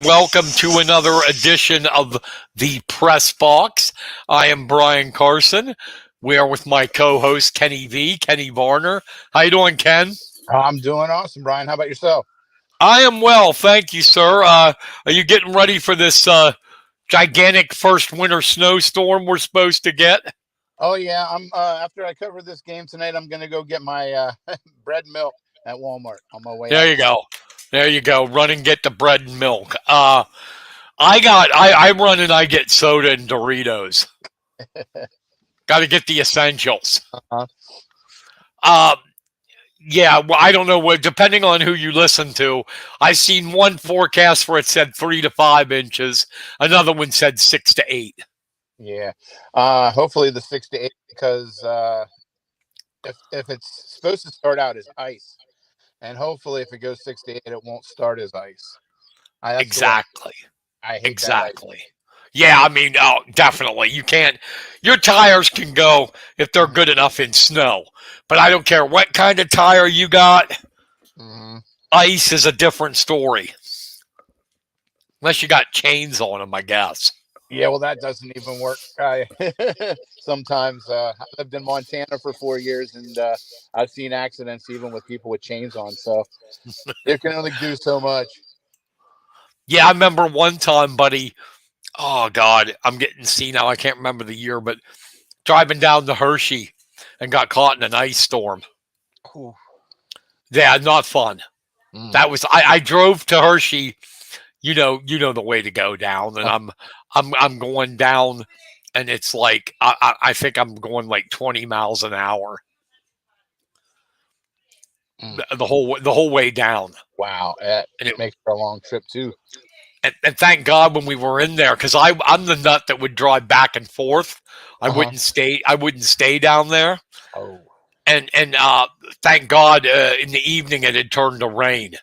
Welcome to another edition of the Press Box. I am Brian Carson. We are with my co-host Kenny Varner. How you doing, Ken? I'm doing awesome, Brian. How about yourself? I am well, thank you, sir. Are you getting ready for this gigantic first winter snowstorm we're supposed to get? Oh yeah, I'm. After I cover this game tonight, I'm gonna go get my bread and milk at Walmart on my way There out. you go. There you go. Run and get the bread and milk. I run and I get soda and Doritos. Got to get the essentials. Uh-huh. Uh, yeah, well, I don't know what. Depending on who you listen to, I've seen one forecast where it said 3 to 5 inches. Another one said 6 to 8. Yeah. Hopefully the 6 to 8, because if it's supposed to start out as ice, and hopefully if it goes 6 to 8, it won't start as ice. That's the way Exactly. I hate that ice. Exactly. Yeah, I mean, oh, definitely. You can't. Your tires can go if they're good enough in snow, but I don't care what kind of tire you got. Mm-hmm. Ice is a different story, unless you got chains on them, I guess. Yeah, well, that doesn't even work. Sometimes I lived in Montana for 4 years, and I've seen accidents even with people with chains on. So you can only do so much. Yeah, I remember one time, buddy. Oh God, I'm getting senile. I can't remember the year, but driving down to Hershey and got caught in an ice storm. Ooh. Yeah, not fun. Mm. That was I drove to Hershey. You know the way to go down, and I'm going down, and it's like I think I'm going like 20 miles an hour Mm. the whole way down. Wow, that And it makes for a long trip too. and thank God when we were in there, because I'm the nut that would drive back and forth. I Uh-huh. wouldn't stay. I wouldn't stay down there. Oh. And thank God in the evening it had turned to rain,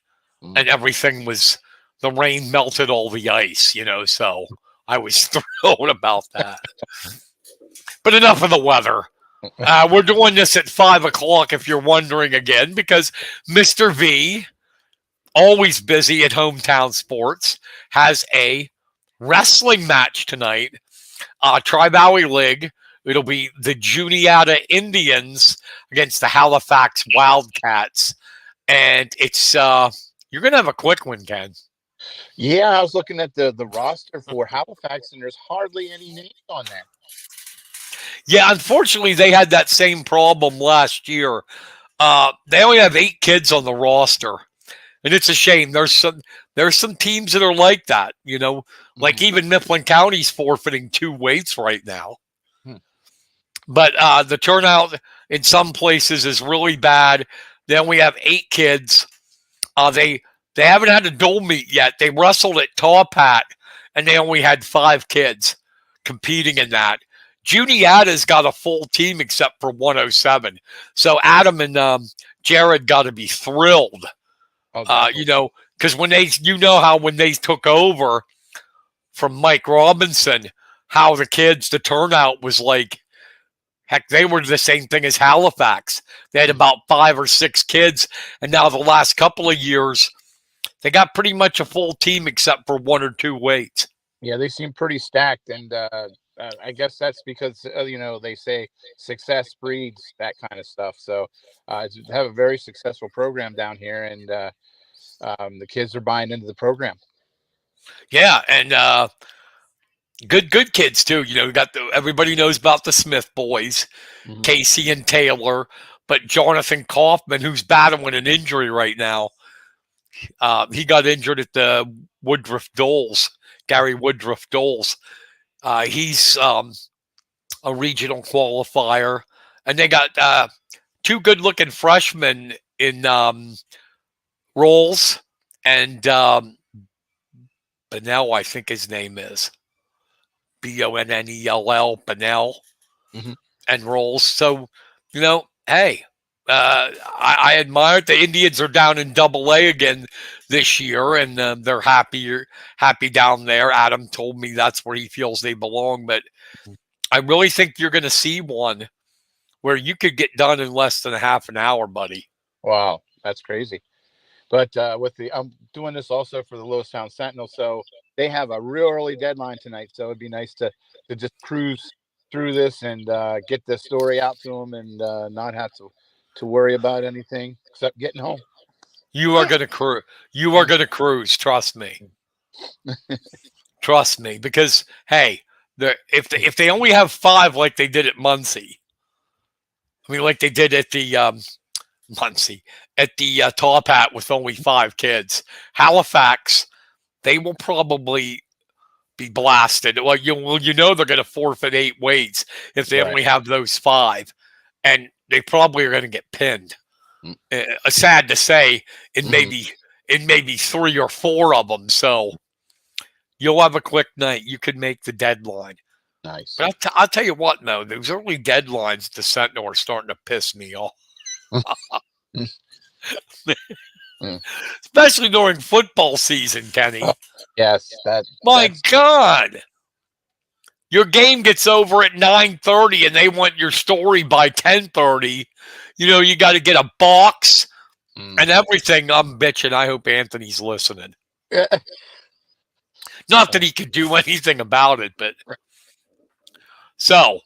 Mm. and everything was the rain melted all the ice. So I was thrilled about that. But enough of the weather. We're doing this at 5 o'clock, if you're wondering again, because Mr. V, always busy at Hometown Sports, has a wrestling match tonight. Tri-Valley League. It'll be the Juniata Indians against the Halifax Wildcats. And it's you're going to have a quick one, Ken. Yeah, I was looking at the roster for Halifax, and there's hardly any names on there. Yeah, unfortunately, they had that same problem last year. They only have 8 kids on the roster, and it's a shame. There's some teams that are like that. Like Mm. even Mifflin County's forfeiting 2 weights right now. Hmm. But the turnout in some places is really bad. Then we have 8 kids. They haven't had a dual meet yet. They wrestled at Tawpat, and they only had 5 kids competing in that. Juniata's got a full team except for 107. So Adam and Jared got to be thrilled. Oh, Because when they took over from Mike Robinson, how the turnout was like. Heck, they were the same thing as Halifax. They had about 5 or 6 kids, and now the last couple of years, they got pretty much a full team except for 1 or 2 weights. yeah, they seem pretty stacked, and I guess that's because they say success breeds that kind of stuff. So they have a very successful program down here, and the kids are buying into the program. Yeah, and good kids too. We got everybody knows about the Smith boys, Mm-hmm. Casey and Taylor, but Jonathan Kaufman, who's battling an injury right now, he got injured at the Gary Woodruff Doles. He's a regional qualifier, and they got 2 good-looking freshmen in Rolls and Bonnell, I think his name is Bonnell, Bonnell, Mm-hmm. and Rolls. So, hey, I admire it. The Indians are down in Double-A again this year, and they're happy down there. Adam told me that's where he feels they belong, but I really think you're going to see one where you could get done in less than a half an hour, buddy. Wow, that's crazy. But with the I'm doing this also for the Lewistown Sentinel, so they have a real early deadline tonight. So it'd be nice to just cruise through this and get the story out to them and not have to worry about anything except getting home. You are gonna cruise. You are gonna cruise. Trust me. Trust me. Because hey, if they only have 5 like they did at Muncie, I mean like they did at the Muncie at the Top Hat with only 5 kids, Halifax, they will probably be blasted. Well, you know they're going to forfeit 8 weights if they Right. only have those 5, and they probably are going to get pinned. Mm. Sad to say, in Mhm. maybe 3 or 4 of them. So you'll have a quick night. You could make the deadline. Nice. But I'll tell you what, though, those early deadlines at the Sentinel are starting to piss me off. Mm. Especially during football season, Kenny. Yes, My that's God. Your game gets over at 9:30 and they want your story by 10:30. You know, you got to get a box and everything. I'm bitching. I hope Anthony's listening. Not that he could do anything about it, but so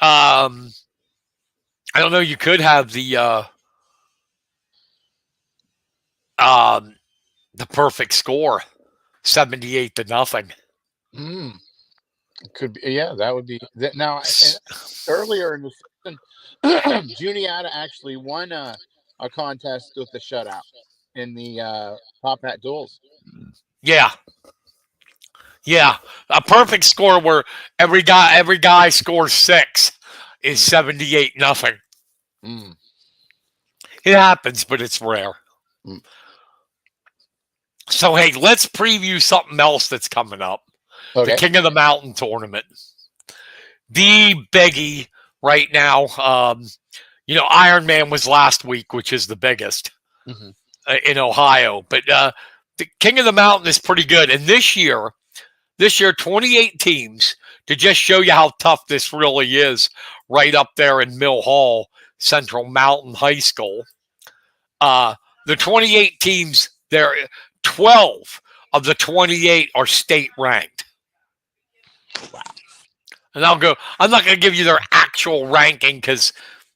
I don't know, you could have the perfect score, 78-0. mm, could be. Yeah, that would be that. Now, earlier in the season, Juniata actually won a contest with the shutout in the Top Hat duels. Yeah. Yeah. A perfect score where every guy scores 6 is 78-0. Mm. It happens, but it's rare. Mm. So hey, let's preview something else that's coming up. Okay. The King of the Mountain tournament. The biggie right now. Ironman was last week, which is the biggest in Ohio. But the King of the Mountain is pretty good. And this year, 28 teams, to just show you how tough this really is, right up there in Mill Hall, Central Mountain High School. The 28 teams, 12 of the 28 are state ranked. Wow. And I'm not going to give you their actual ranking because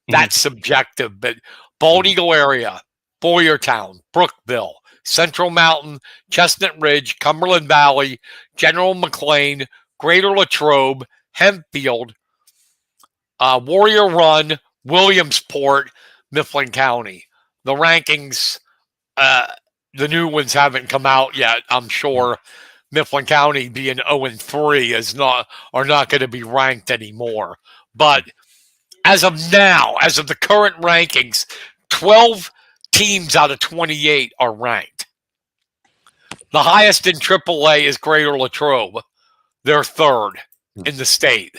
that's subjective, but Bald Eagle area, Boyertown, Brookville, Central Mountain, Chestnut Ridge, Cumberland Valley, General McLean, Greater Latrobe, Hempfield, Warrior Run, Williamsport, Mifflin County. The rankings, the new ones haven't come out yet. I'm sure Mifflin County being 0-3 are not going to be ranked anymore. But as of now, as of the current rankings, 12 teams out of 28 are ranked. The highest in AAA is Greater Latrobe. They're third in the state.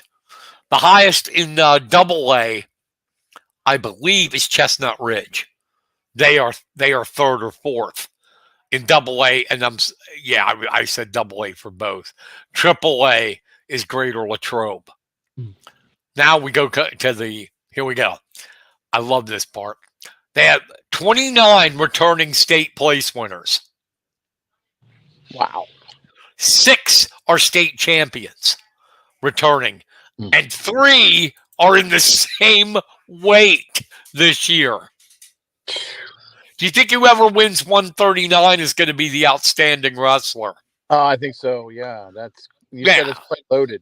The highest in AA, I believe, is Chestnut Ridge. They are third or fourth in AA, and I said AA for both. AAA is Greater Latrobe. Now we go to here we go. I love this part. They have 29 returning state place winners. Wow. 6 are state champions returning, and 3 are in the same weight this year. Do you think whoever wins 139 is going to be the outstanding wrestler? I think so. Yeah, you said it's quite loaded.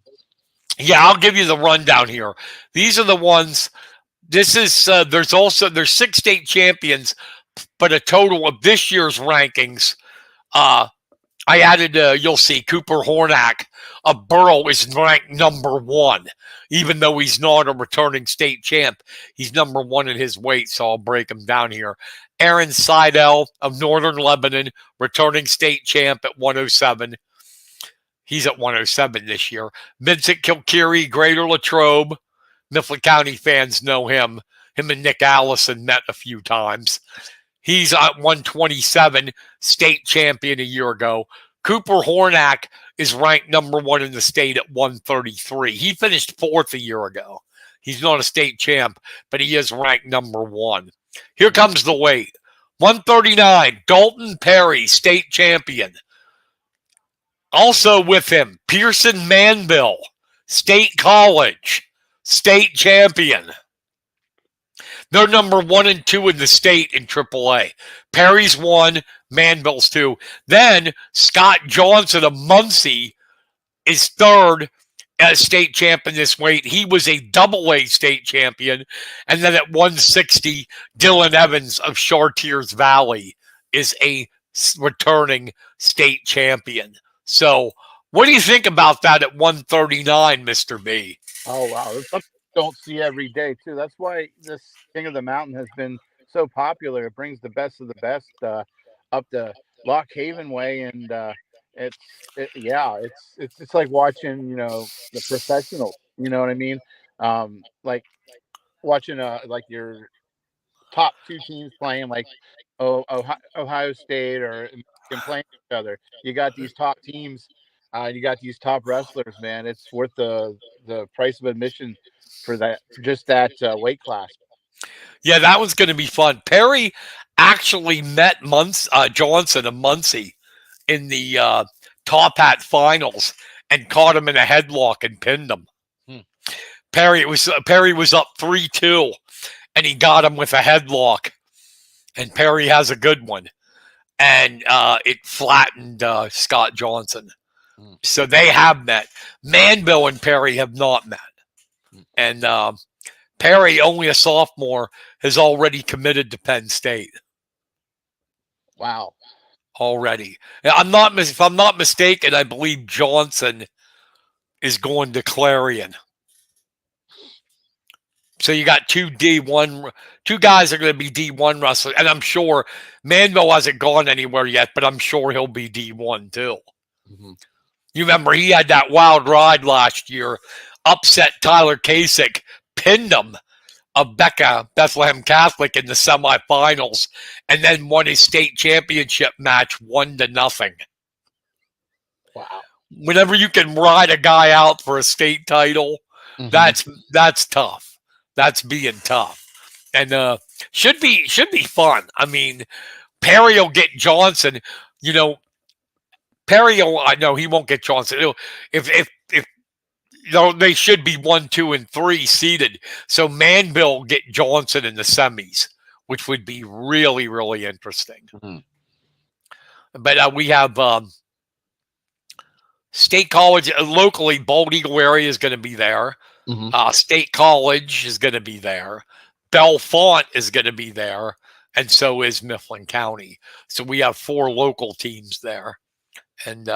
Yeah, I'll give you the rundown here. These are the ones. This is there's 6 state champions, but a total of this year's rankings. I added, you'll see, Cooper Hornack of Borough is ranked number 1, even though he's not a returning state champ. He's number 1 in his weight, so I'll break him down here. Aaron Seidel of Northern Lebanon, returning state champ at 107. He's at 107 this year. Vincent Kilkeary, Greater Latrobe. Mifflin County fans know him. Him and Nick Allison met a few times. He's at 127, state champion a year ago. Cooper Hornack is ranked number 1 in the state at 133. He finished 4th a year ago. He's not a state champ, but he is ranked number 1. Here comes the weight. 139, Dalton Perry, state champion. Also with him, Pearson Manville, State College, state champion. They're number 1 and 2 in the state in AAA. Perry's 1, Manville's 2. Then Scott Johnson of Muncie is 3rd as state champion this weight. He was a AA state champion. And then at 160, Dylan Evans of Chartiers Valley is a returning state champion. So what do you think about that at 139, Mr. B? Oh, wow. That's something you don't see every day, too. That's why this King of the Mountain has been so popular. It brings the best of the best up the Lock Haven way. And it's like watching, the professionals. You know what I mean? Like watching like your top 2 teams playing, like Ohio State or Michigan playing each other. You got these top teams. You got these top wrestlers, man. It's worth the price of admission for just that weight class. Yeah, that was going to be fun. Perry actually met Johnson of Muncie in the Top Hat finals and caught him in a headlock and pinned him. Perry was up 3-2, and he got him with a headlock. And Perry has a good one, and it flattened Scott Johnson. So they have met. Manville and Perry have not met. And Perry, only a sophomore, has already committed to Penn State. Wow. Already. If I'm not mistaken, I believe Johnson is going to Clarion. So you got two guys are going to be D1 wrestlers. And I'm sure Manville hasn't gone anywhere yet, but I'm sure he'll be D1 too. Mm-hmm. You remember he had that wild ride last year, upset Tyler Kasich, pinned him of Becca Bethlehem Catholic in the semifinals, and then won his state championship match 1-0. Wow. Whenever you can ride a guy out for a state title, that's tough. That's being tough. And should be fun. I mean, Perry will get Johnson, Perry, I know he won't get Johnson. If they should be 1, 2, and 3 seeded. So Manville will get Johnson in the semis, which would be really, really interesting. But we have State College locally. Bald Eagle area is going to be there. State College is going to be there. Bellefonte is going to be there, and so is Mifflin County. So we have 4 local teams there. And,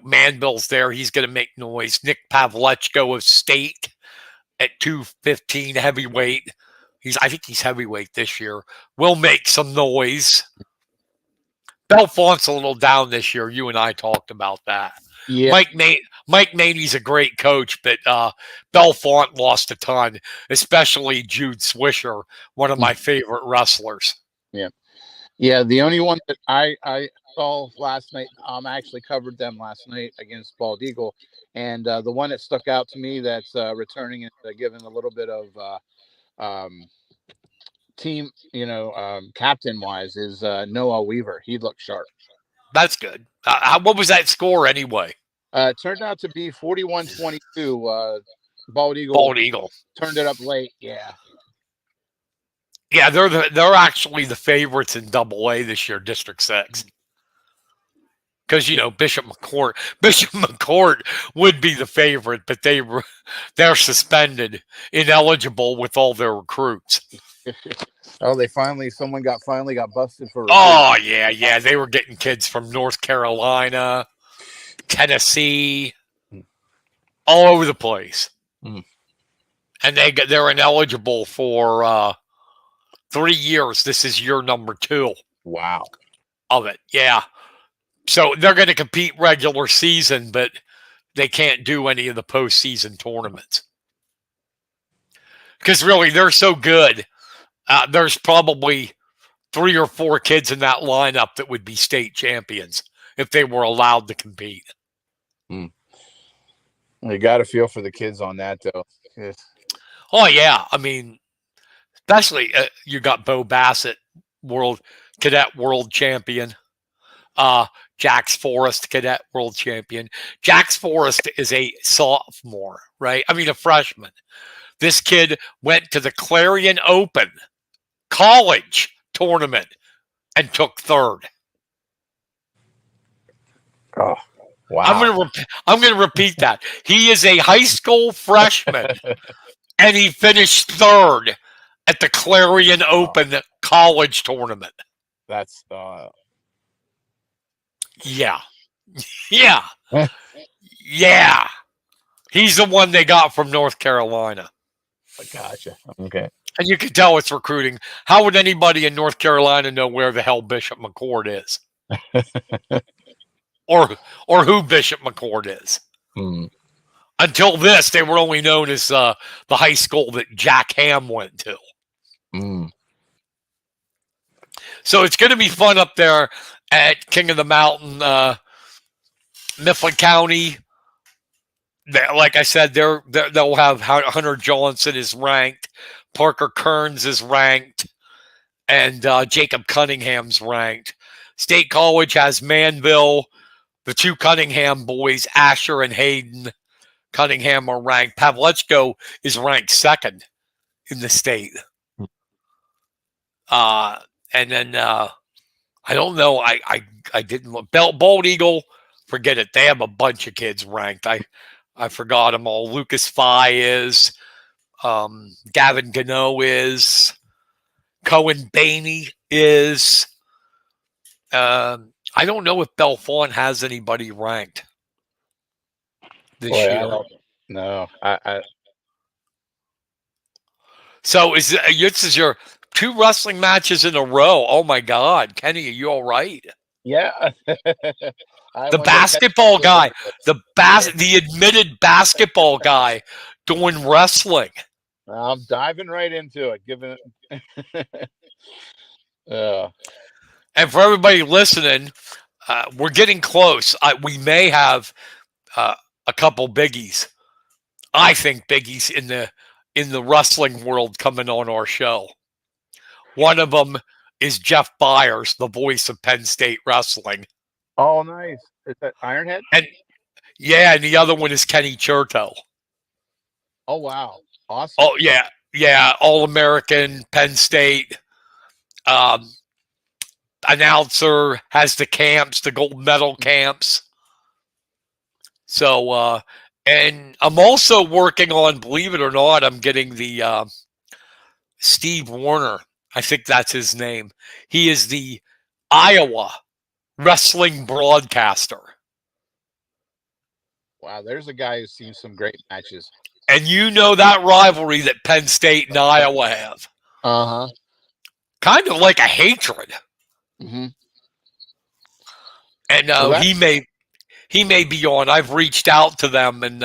Manville's there. He's going to make noise. Nick Pavlechko of State at 215 heavyweight. I think he's heavyweight this year. Will make some noise. Bellefonte's a little down this year. You and I talked about that. Yeah. Mike Maney's a great coach, but Bellefonte lost a ton, especially Jude Swisher, one of my favorite wrestlers. Yeah. Yeah, the only one that I saw last night, I actually covered them last night against Bald Eagle, and the one that stuck out to me that's returning and giving a little bit of team, captain wise is Noah Weaver. He looked sharp. That's good. What was that score anyway? It turned out to be 41-22. Bald Eagle turned it up late. Yeah. Yeah, they're actually the favorites in AA this year, District 6. Because Bishop McCourt would be the favorite, but they're suspended, ineligible with all their recruits. Oh, someone got busted for. Oh yeah, they were getting kids from North Carolina, Tennessee, all over the place, and they're ineligible for 3 years. This is year number 2. Wow. Of it, yeah. So they're going to compete regular season, but they can't do any of the postseason tournaments. Because really, they're so good. There's probably 3 or 4 kids in that lineup that would be state champions if they were allowed to compete. You got to feel for the kids on that, though. Yes. Oh, yeah. I mean, especially you got Bo Bassett world cadet world champion. Uh, Jax Forrest, cadet world champion. Jax Forrest is a sophomore, right? I mean, a freshman. This kid went to the Clarion Open college tournament and took third. Oh, wow. I'm gonna repeat that. He is a high school freshman, and he finished third at the Clarion Open college tournament. That's Yeah, yeah, yeah. He's the one they got from North Carolina. gotcha. Okay. And you can tell it's recruiting. How would anybody in North Carolina know where the hell Bishop McCord is? or who Bishop McCord is? Hmm. Until this, they were only known as the high school that Jack Ham went to. Hmm. So it's going to be fun up there at King of the Mountain, Mifflin County. Like I said, they'll have Hunter Johnson is ranked, Parker Kearns is ranked, and Jacob Cunningham's ranked. State College has Manville. The two Cunningham boys, Asher and Hayden Cunningham, are ranked. Pavlechko is ranked second in the state. And then I don't know. I didn't look. Bald Eagle, forget it. They have a bunch of kids ranked. I forgot them all. Lucas Fye is. Gavin Gano is. Cohen Bainey is. I don't know if Belfont has anybody ranked this year. No, So this is your 2 wrestling matches in a row. Oh my God, Kenny, are you all right? yeah. The basketball guy, the admitted basketball guy doing wrestling. I'm diving right into it. Giving it. And for everybody listening, we're getting close. We may have a couple biggies. I think biggies in the wrestling world coming on our show. One of them is Jeff Byers, the voice of Penn State wrestling. Oh, nice. Is that Ironhead? And yeah, and the other one is Kenny Cherto. Oh, wow. Awesome. Oh yeah, All-American, Penn State. Announcer, has the camps, the gold medal camps. So, and I'm also working on, believe it or not, I'm getting the Steve Warner. I think that's his name. He is the Iowa wrestling broadcaster. Wow, there's a guy who's seen some great matches. And you know that rivalry that Penn State and Iowa have. Uh-huh. Kind of like a hatred. Mm-hmm. And he may be on. I've reached out to them, and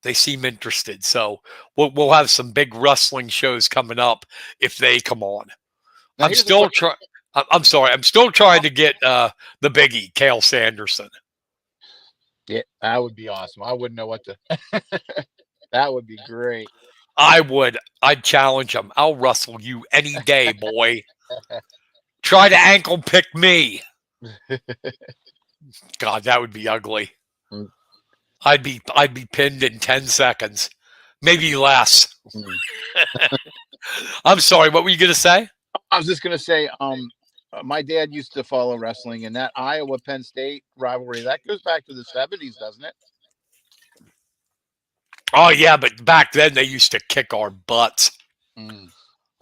they seem interested. So we'll have some big wrestling shows coming up if they come on. Now, I'm still trying. I'm sorry. I'm still trying to get the biggie, Cale Sanderson. Yeah, that would be awesome. I wouldn't know what to. That would be great. I'd challenge him. I'll wrestle you any day, boy. Try to ankle pick me. God, that would be ugly. Mm. I'd be pinned in 10 seconds, maybe less. I'm sorry. What were you gonna say? I was just gonna say, my dad used to follow wrestling, and that Iowa Penn State rivalry that goes back to the 70s, doesn't it? Oh yeah, but back then they used to kick our butts. Mm.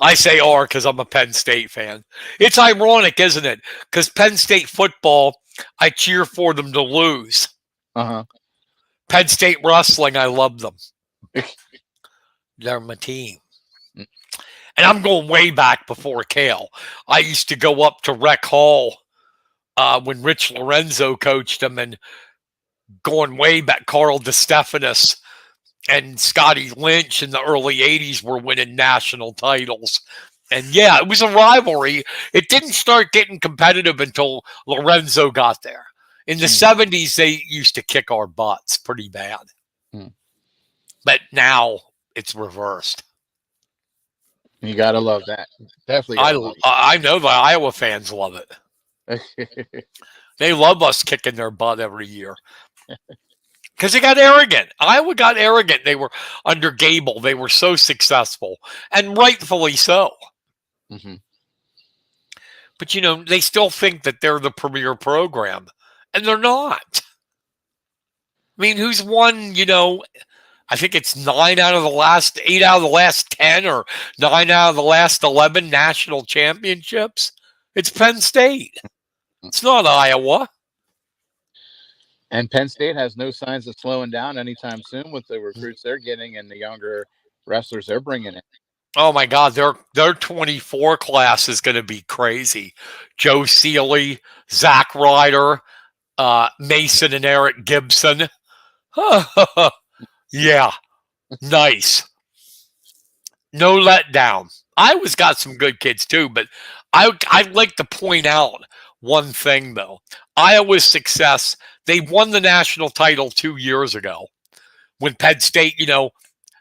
I say "our" because I'm a Penn State fan. It's ironic, isn't it? Because Penn State football, I cheer for them to lose. Uh-huh. Penn State wrestling, I love them. They're my team. Mm. And I'm going way back before Cale. I used to go up to Rec Hall when Rich Lorenzo coached them, and going way back, Carl DeStephanis and Scotty Lynch in the early 80s were winning national titles. And yeah, it was a rivalry. It didn't start getting competitive until Lorenzo got there. In the 70s, they used to kick our butts pretty bad. But now it's reversed. You gotta love that. Definitely I gotta love I know the Iowa fans love it. it. They love us kicking their butt every year because they got arrogant. Iowa got arrogant. They were under Gable. They were so successful, and rightfully so. Hmm. But they still think that they're the premier program, and they're not. I mean, who's won? I think it's 8 out of the last 10, or 9 out of the last 11 national championships. It's Penn State. It's not Iowa. And Penn State has no signs of slowing down anytime soon with the recruits they're getting and the younger wrestlers they're bringing in. Oh my God, their 24 class is going to be crazy. Joe Seeley, Zach Ryder, Mason and Eric Gibson. Yeah, nice. No letdown. Iowa's got some good kids too, but I'd like to point out one thing though. Iowa's success, they won the national title 2 years ago when Penn State,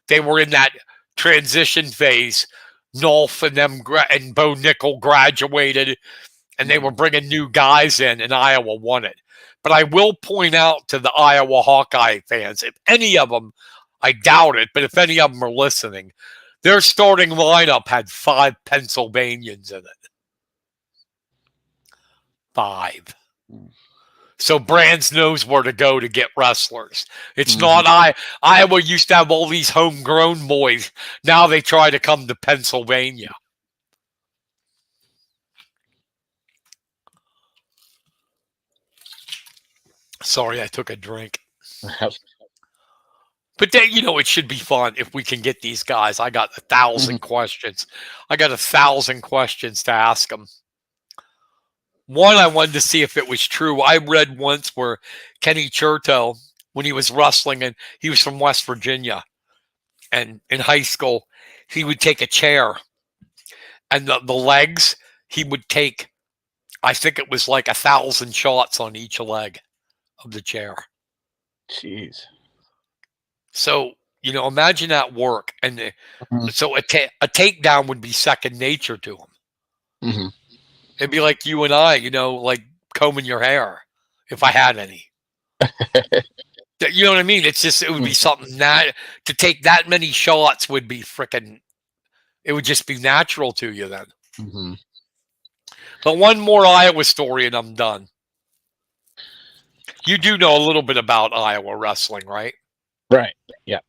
they were in that transition phase. Nolf and them and Bo Nickel graduated, and they were bringing new guys in, and Iowa won it. But I will point out to the Iowa Hawkeye fans, if any of them, I doubt it, but if any of them are listening, their starting lineup had 5 Pennsylvanians in it. 5. So Brands knows where to go to get wrestlers. It's not Iowa used to have all these homegrown boys. Now they try to come to Pennsylvania. Sorry, I took a drink. But then, it should be fun if we can get these guys. I got 1,000 questions. I got 1,000 questions to ask them. One, I wanted to see if it was true. I read once where Kenny Cherto, when he was wrestling, and he was from West Virginia, and in high school, he would take a chair, and the legs, he would take, I think it was like 1,000 shots on each leg of the chair. Jeez. So, imagine that work. And so a takedown would be second nature to him. It'd be like you and I, like combing your hair, if I had any. You know what I mean? It's just, it would be something that to take that many shots would be freaking, it would just be natural to you then. But one more Iowa story and I'm done. You do know a little bit about Iowa wrestling, right? Right. Yeah.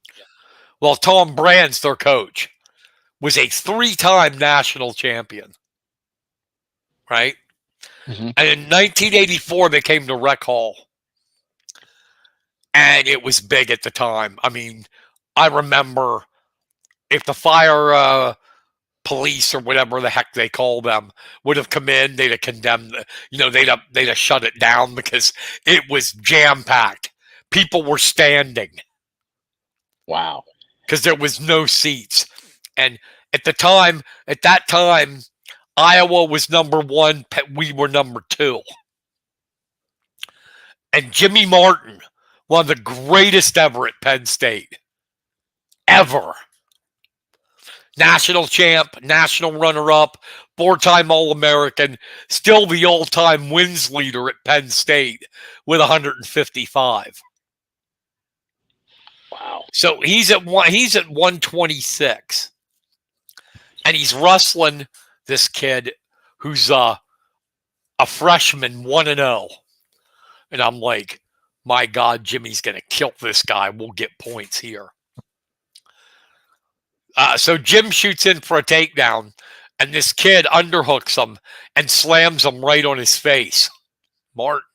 Well, Tom Brands, their coach, was a 3-time national champion. Right? And in 1984, they came to Rec Hall. And it was big at the time. I mean, I remember if the fire police or whatever the heck they call them would have come in, they'd have condemned, they'd have shut it down because it was jam-packed. People were standing. Wow. Because there was no seats. And at that time, Iowa was number 1. We were number 2. And Jimmy Martin, one of the greatest ever at Penn State. Ever. National champ, national runner-up, 4-time All-American, still the all-time wins leader at Penn State with 155. Wow. So he's at 126. And he's wrestling this kid who's a freshman, 1-0. And I'm like, my God, Jimmy's going to kill this guy. We'll get points here. So Jim shoots in for a takedown, and this kid underhooks him and slams him right on his face. Martin.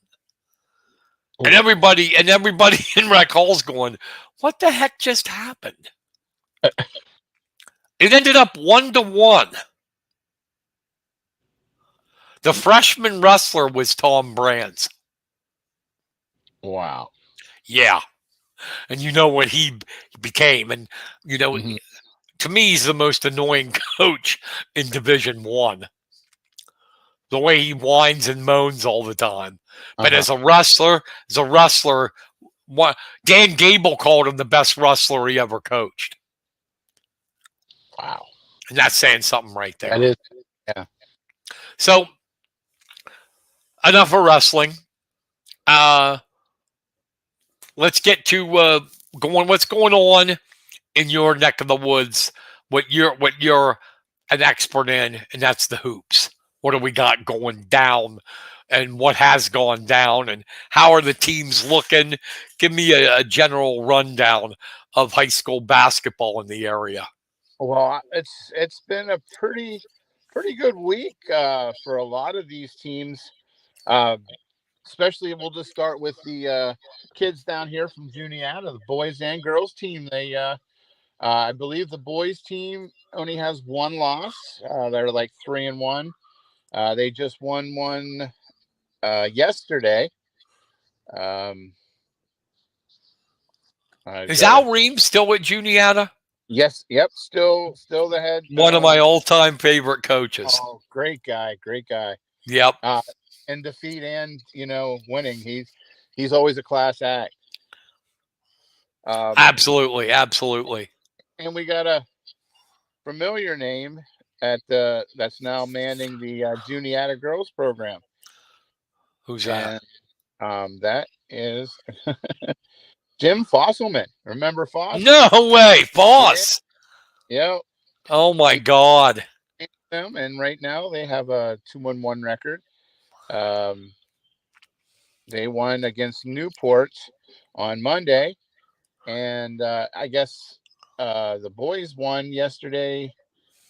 And everybody in Rec Hall's going, what the heck just happened? It ended up 1-1. The freshman wrestler was Tom Brands. Wow. Yeah. And you know what he became. And, to me, he's the most annoying coach in Division I. The way he whines and moans all the time. But as a wrestler, Dan Gable called him the best wrestler he ever coached. Wow. And that's saying something right That there. is, yeah. So enough of wrestling. Uh, let's get to going. What's going on in your neck of the woods? What you're an expert in, and that's the hoops. What do we got going down, and what has gone down, and how are the teams looking? Give me a general rundown of high school basketball in the area. Well, it's been a pretty good week for a lot of these teams. Uh, Especially, we'll just start with the kids down here from Juniata, the boys and girls team. I believe the boys team only has one loss. They're like 3-1. They just won one yesterday. Um, I've Is got to. Al Ream still with Juniata? Yes, yep, still the head. One of my all-time favorite coaches. Oh, great guy, great guy. Yep, Uh, in defeat and winning, he's always a class act. Um, absolutely, absolutely. and we got a familiar name at that's now manning the Juniata girls program, Who's that? and that is Jim Fosselman. Remember Foss? No way, Yeah, boss. yeah. Oh my He God. them, and right now they have a 2-1 record. Um, they won against Newport on Monday, and I guess the boys won yesterday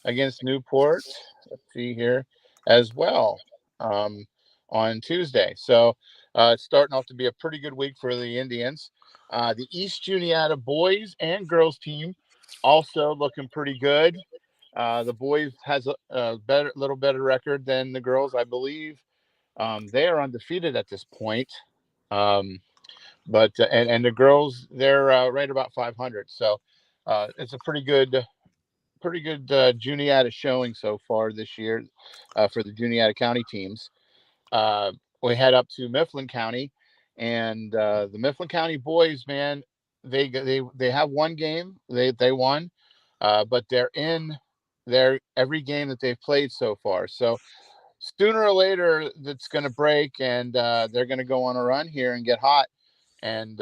against Newport. Let's see here as well um, on Tuesday. So it's starting off to be a pretty good week for the Indians. The East Juniata boys and girls team also looking pretty good. The boys has a little better record than the girls, I believe. They are undefeated at this point. Um, but and the girls they're right about 500. So it's a pretty good Juniata showing so far this year for the Juniata County teams. Uh, we head up to Mifflin County, and the Mifflin County boys, man, they have one game they won, but they're in their every game that they've played so far. So sooner or later, that's going to break, and they're going to go on a run here and get hot, and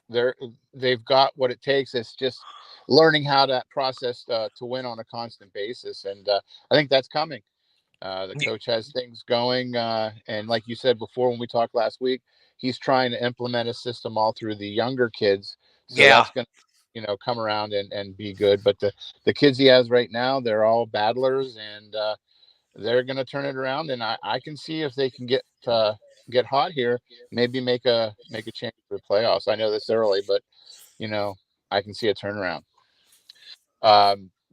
they're they've got what it takes. It's just learning how that process to win on a constant basis, and I think that's coming. The coach has things going, and like you said before when we talked last week, he's trying to implement a system all through the younger kids. So Yeah, that's going to come around and be good. But the kids he has right now, they're all battlers, and they're going to turn it around. And I can see if they can get hot here, maybe make a change for the playoffs. I know this early, but you know, I can see a turnaround.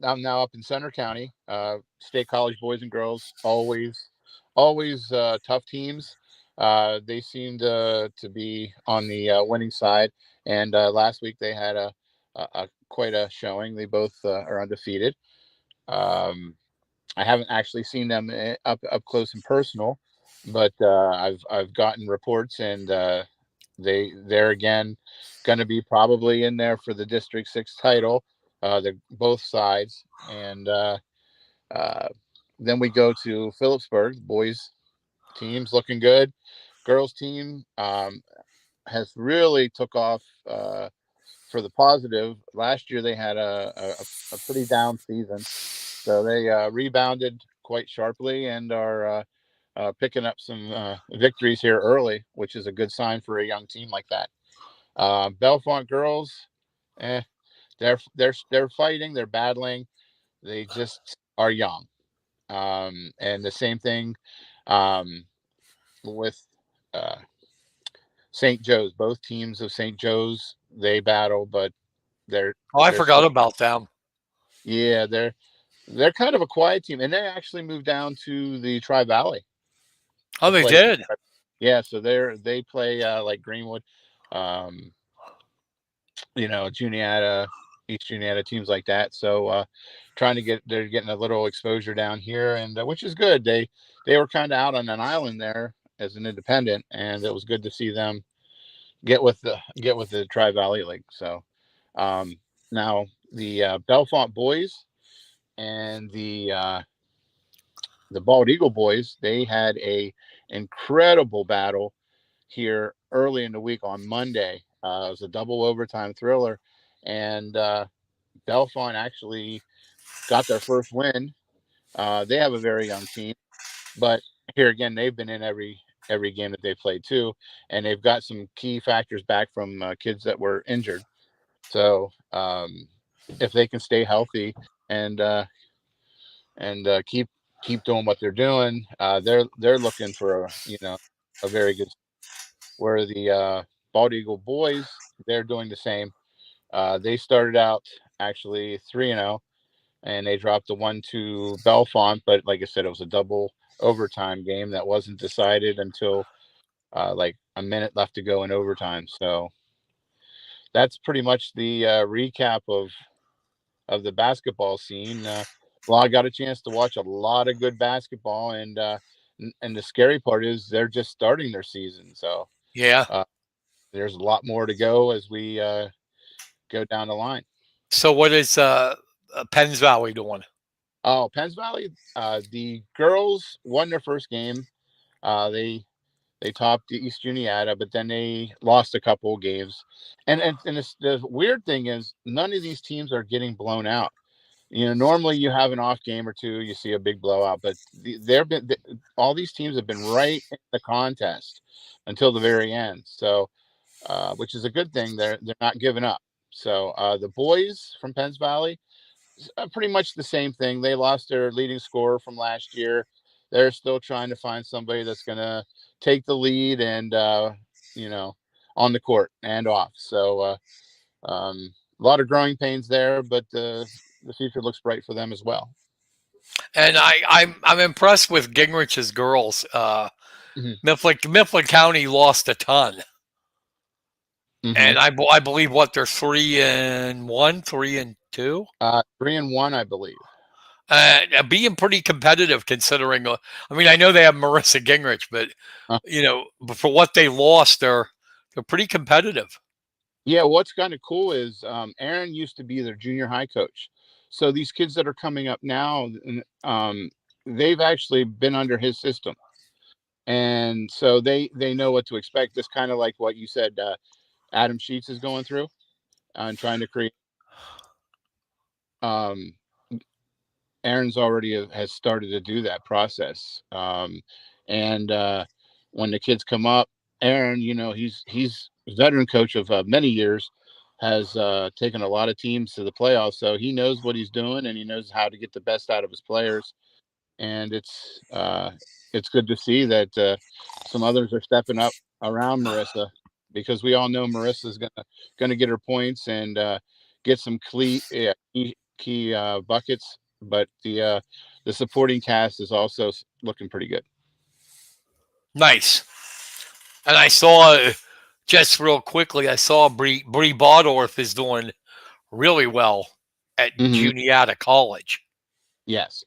I'm now up in Center County. State College boys and girls always tough teams. They seem to be on the winning side, and last week they had a quite a showing. They both are undefeated. Um, I haven't actually seen them up close and personal, but I've gotten reports, and they're again going to be probably in there for the District 6 title. The both sides, and uh, then we go to Phillipsburg. The boys team's looking good. Girls team has really took off for the positive. Last year they had a pretty down season, so they rebounded quite sharply and are picking up some victories here early, which is a good sign for a young team like that. Bellefonte girls, eh, they're fighting, they're battling, they just are young. And the same thing um, with uh, St. Joe's. Both teams of St. Joe's they battle, but they're oh, I they're forgot still about them. yeah they're kind of a quiet team, and they actually moved down to the Tri Valley Oh, to they play. did. Yeah, so they play like Greenwood, um, Juniata, East Juniata teams like that. So trying to they're getting a little exposure down here, and which is good. They were kind of out on an island there as an independent, and it was good to see them get with the Tri Valley League. So um, now the Bellefonte boys. and the Bald Eagle boys, they had a incredible battle here early in the week on Monday. It was a double overtime thriller, and Belfont actually got their first win. They have a very young team, but here again, they've been in every game that they played too, and they've got some key factors back from kids that were injured. So if they can stay healthy and keep doing what they're doing, they're looking for a very good. Where the Bald Eagle boys, they're doing the same. They started out actually 3-0, and they dropped the one to Belfont. But like I said, it was a double overtime game that wasn't decided until like a minute left to go in overtime. So that's pretty much the recap of the basketball scene. Well, I got a chance to watch a lot of good basketball, and the scary part is they're just starting their season. So Yeah. uh, there's a lot more to go as we go down the line. So what is Penns Valley doing? Oh, Penns Valley, the girls won their first game. They topped the East Juniata, but then they lost a couple of games. And the weird thing is, none of these teams are getting blown out. Normally you have an off game or two, you see a big blowout, but all these teams have been right in the contest until the very end. So, which is a good thing. They're not giving up. So the boys from Penns Valley, pretty much the same thing. They lost their leading scorer from last year. They're still trying to find somebody that's going to take the lead and you know on the court and off. So a lot of growing pains there, but the future looks bright for them as well. And I'm impressed with Gingrich's girls. Hmm. Mifflin County lost a ton, Hmm. and I believe what they're 3-1, 3-2. 3-1, I believe. Being pretty competitive considering. I mean, I know they have Marissa Gingrich, but Uh, for what they lost, they're pretty competitive. yeah, what's kind of cool is Aaron used to be their junior high coach. So these kids that are coming up now, they've actually been under his system, and so they know what to expect. Just kind of like what you said, Adam Sheets is going through and trying to create. Um, Aaron's already has started to do that process, and when the kids come up, Aaron, he's a veteran coach of many years, has taken a lot of teams to the playoffs, so he knows what he's doing and he knows how to get the best out of his players. And it's good to see that some others are stepping up around Marissa, because we all know Marissa's gonna get her points and get some key buckets, but the supporting cast is also looking pretty good. Nice. And I saw just real quickly, I saw Bree Baldorf is doing really well at Hmm. Juniata College. Yes,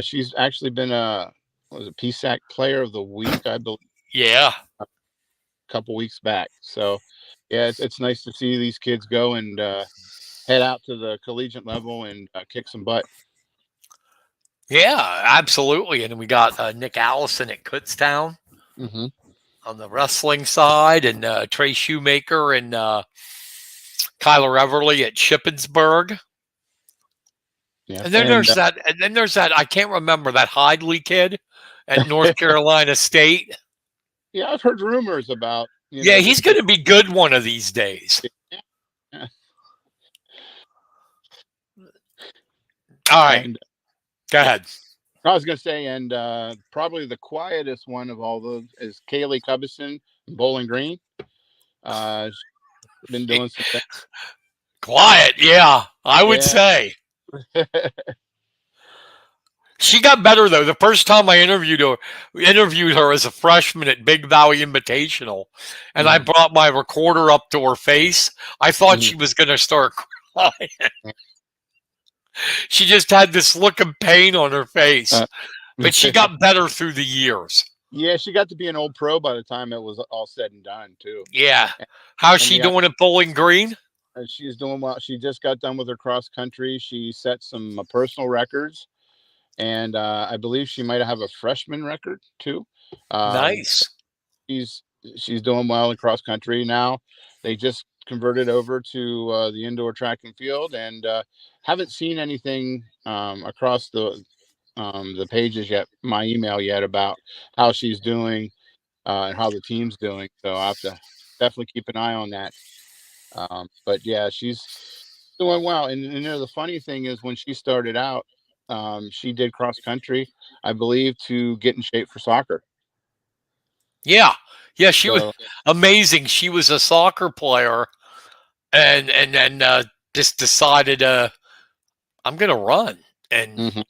she's actually been a was a PSAC Player of the Week, I believe, Yeah. a couple weeks back. So yeah, it's nice to see these kids go and head out to the collegiate level and kick some butt. Yeah, absolutely. And we got Nick Allison at Kutztown Hmm. on the wrestling side, and Trey Shoemaker and Kyler Everly at Shippensburg. Yep. And then there's that. And then there's that. I can't remember that Hidley kid at North Carolina State. Yeah, I've heard rumors about Yeah, the he's going kid. to be good one of these days. Yeah. All right, And go yeah, ahead. I was gonna say, and probably the quietest one of all those is Kaylee Cubison, Bowling Green. She's been doing some things. Quiet, yeah, I would Yeah. say. She got better though. The first time I interviewed her as a freshman at Big Valley Invitational, and I Hmm. brought my recorder up to her face. I thought Hmm. she was going to start crying. She just had this look of pain on her face, Uh, but she got better through the years. yeah, she got to be an old pro by the time it was all said and done, too. Yeah. And, How's and she yeah, doing at Bowling Green? She's doing well. She just got done with her cross country. She set some personal records, and I believe she might have a freshman record too. Nice. She's she's doing well in cross country now. They just converted over to the indoor track and field, and haven't seen anything across the pages yet, my email yet, about how she's doing and how the team's doing. So I have to definitely keep an eye on that. But yeah, she's doing well. And the funny thing is, when she started out, she did cross country, I believe, to get in shape for soccer. Yeah. Yeah, she was So amazing. She was a soccer player and then just decided I'm going to run. And mhm,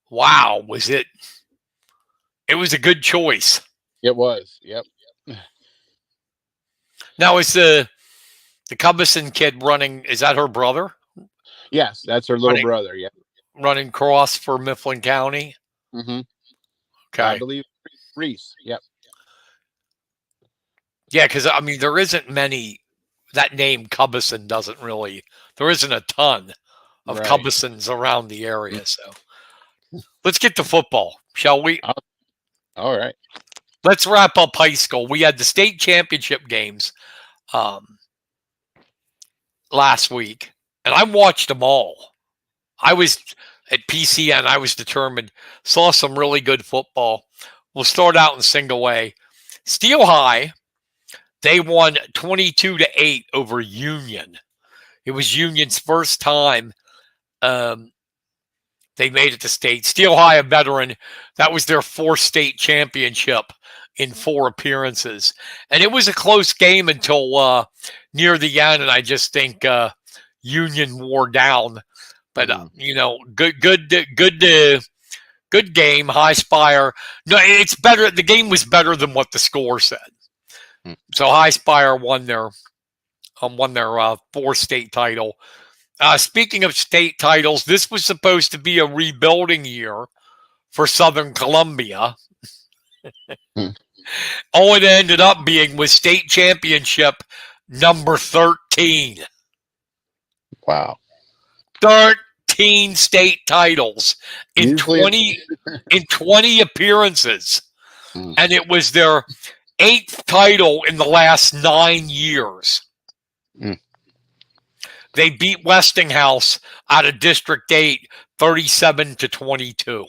wow, it was a good choice. it was. Yep. Now is the Cubison kid running, is that her brother? Yes, that's her little Running brother. Yeah. running cross for Mifflin County? hmm I Okay. believe Reese. Yep. Yeah, because I mean there isn't many that name Cubison doesn't really there isn't a ton of Right. Cubisons around the Mm. area. So let's get to football, shall we? Oh, all right. Let's wrap up high school. We had the state championship games um, last week, and I watched them all. I was at PCN. I was determined. Saw some really good football. We'll start out in single A. Steel High, they won 22-8 over Union. It was Union's first time um, they made it to state. Steel High, a veteran, that was their fourth state championship in 4 appearances. And it was a close game until near the end, and I just think Union wore down. But Mm. good game. High Spire. No, it's better. The game was better than what the score said. Mm. So High Spire won their 4th state title. Speaking of state titles, this was supposed to be a rebuilding year for Southern Columbia. Mm. All it ended up being was state championship number 13. Wow. 13 state titles in Usually, 20 appearances. Mm. And it was their 8th title in the last 9 years. Mm. They beat Westinghouse out of District 8 37-22.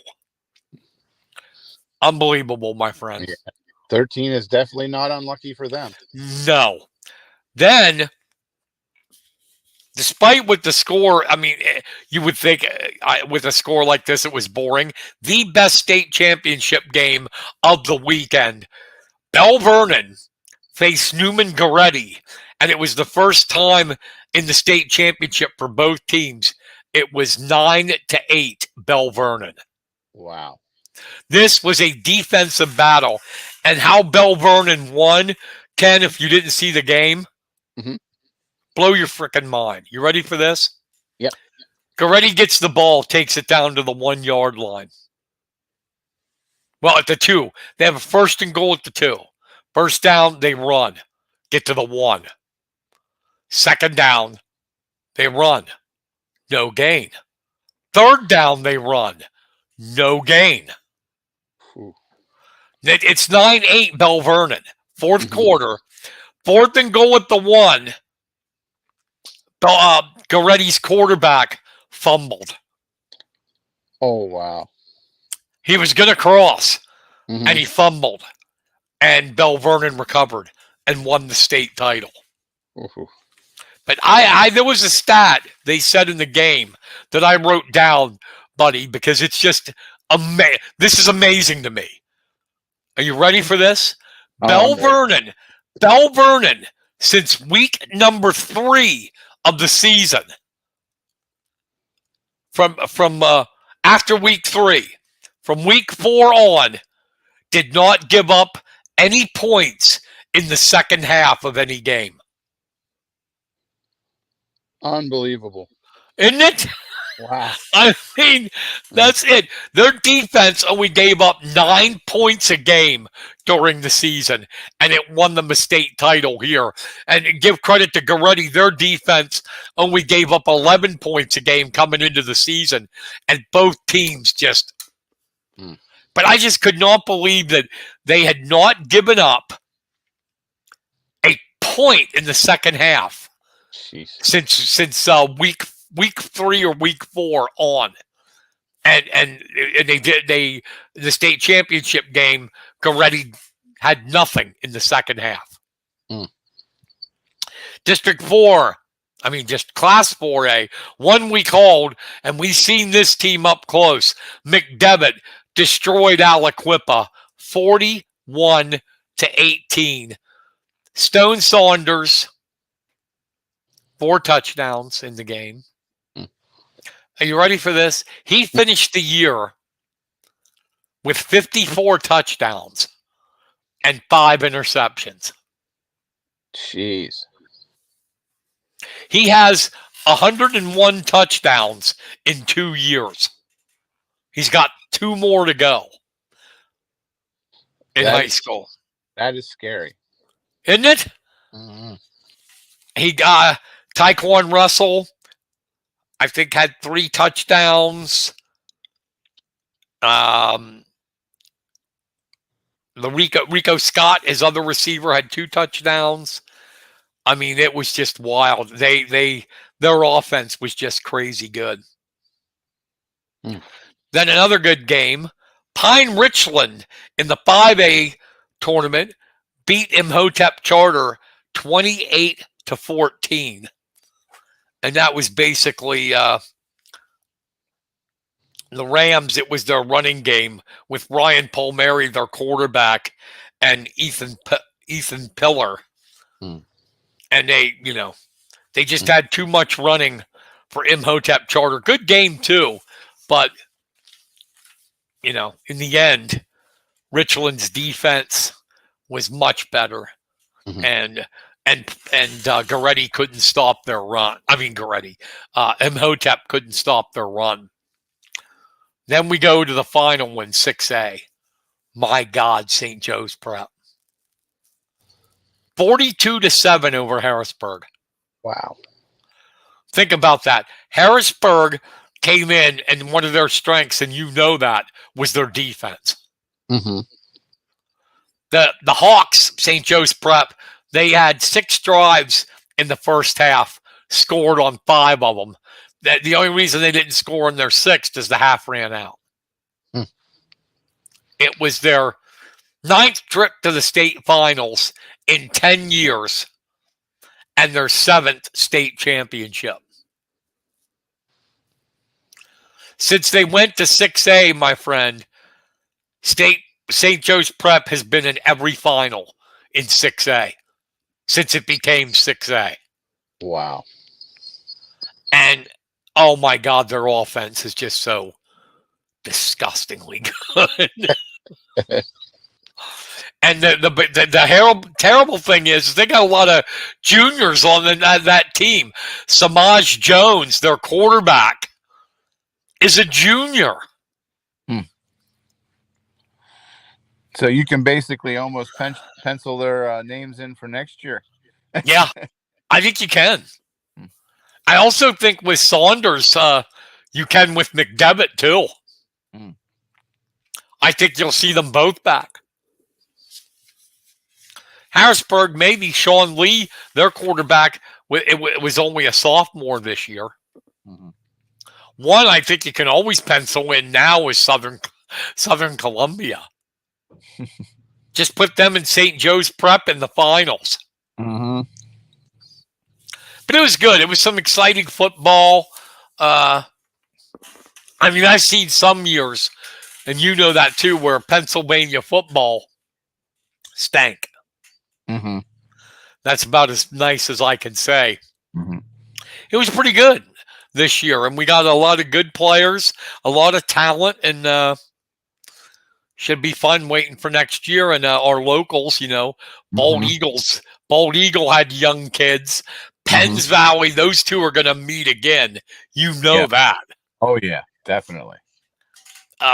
Unbelievable, my friend. Yeah. 13 is definitely not unlucky for them. No. Then, despite what the score, I mean, you would think with a score like this, it was boring. The best state championship game of the weekend. Bell Vernon faced Newman Goretti, and it was the first time in the state championship for both teams. It was 9-8 Bell Vernon. Wow. This was a defensive battle, and how Bell Vernon won, Ken, if you didn't see the game, Mhm. blow your freaking mind. You ready for this? Yep. Goretti gets the ball, takes it down to the 1-yard line. Well, at the 2. They have a 1st and goal at the 2. First down, they run. Get to the 1. 2nd down, they run. No gain. 3rd down, they run. No gain. Ooh. It's 9-8 Bell Vernon. 4th Mhm. quarter. 4th and goal at the 1. Goretti's quarterback fumbled. Oh, wow. He was going to cross, Mhm. and he fumbled. And Bell Vernon recovered and won the state title. Ooh. But there was a stat they said in the game that I wrote down, buddy, because it's just this is amazing to me. Are you ready for this? Oh, Bell I'm ready. Vernon, since week number 3 of the season, from after week 3, from week 4 on, did not give up any points in the second half of any game. Unbelievable. Isn't it? Wow. I mean, that's it. Their defense only gave up 9 points a game during the season, and it won them the state title here. And give credit to Goretti, their defense only gave up 11 points a game coming into the season, and both teams just. But I just could not believe that they had not given up a point in the second half. Jeez. Since week 3 or week 4 on, and they the state championship game. Goretti had nothing in the second half. District 4, just Class 4A, 1 week old, and we've seen this team up close. McDevitt destroyed Aliquippa 41-18. Stone Saunders, 4 touchdowns in the game. Are you ready for this? He finished the year with 54 touchdowns and 5 interceptions. Jeez. He has 101 touchdowns in 2 years. He's got 2 more to go in high school. That is scary. Isn't it? Mm-hmm. He got Tyquan Russell, I think, had 3 touchdowns. Rico Scott, his other receiver, had 2 touchdowns. It was just wild. Their offense was just crazy good. Then another good game. Pine Richland in the 5A tournament beat Imhotep Charter 28-14. And that was basically the Rams. It was their running game with Ryan Palmieri, their quarterback, and Ethan Pillar. And they just had too much running for Imhotep Charter. Good game too, but in the end, Richland's defense was much better, and Goretti couldn't stop their run. Imhotep couldn't stop their run. Then we go to the final one, 6A. My God, St. Joe's Prep. 42-7 over Harrisburg. Wow. Think about that. Harrisburg came in, and one of their strengths, and that, was their defense. The Hawks, St. Joe's Prep, they had 6 drives in the first half, scored on 5 of them. The only reason they didn't score in their 6th is the half ran out. It was their 9th trip to the state finals in 10 years and their 7th state championship. Since they went to 6A, my friend, St. Joe's Prep has been in every final in 6A since it became 6A. Wow. And, oh my God, their offense is just so disgustingly good. And the terrible thing is they got a lot of juniors on that team. Samaj Jones, their quarterback, is a junior. So you can basically almost pencil their names in for next year. Yeah, I think you can. I also think with Saunders, you can with McDevitt too. I think you'll see them both back. Harrisburg, maybe Sean Lee, their quarterback, it was only a sophomore this year. One I think you can always pencil in now is Southern Columbia. Just put them in St. Joe's Prep in the finals. But it was good. It was some exciting football. I've seen some years, and you know that too, where Pennsylvania football stank. That's about as nice as I can say. It was pretty good this year, and we got a lot of good players, a lot of talent, and should be fun waiting for next year. And our locals, Bald Eagles. Bald Eagle had young kids. Penns Valley, those two are going to meet again. That. Oh yeah, definitely.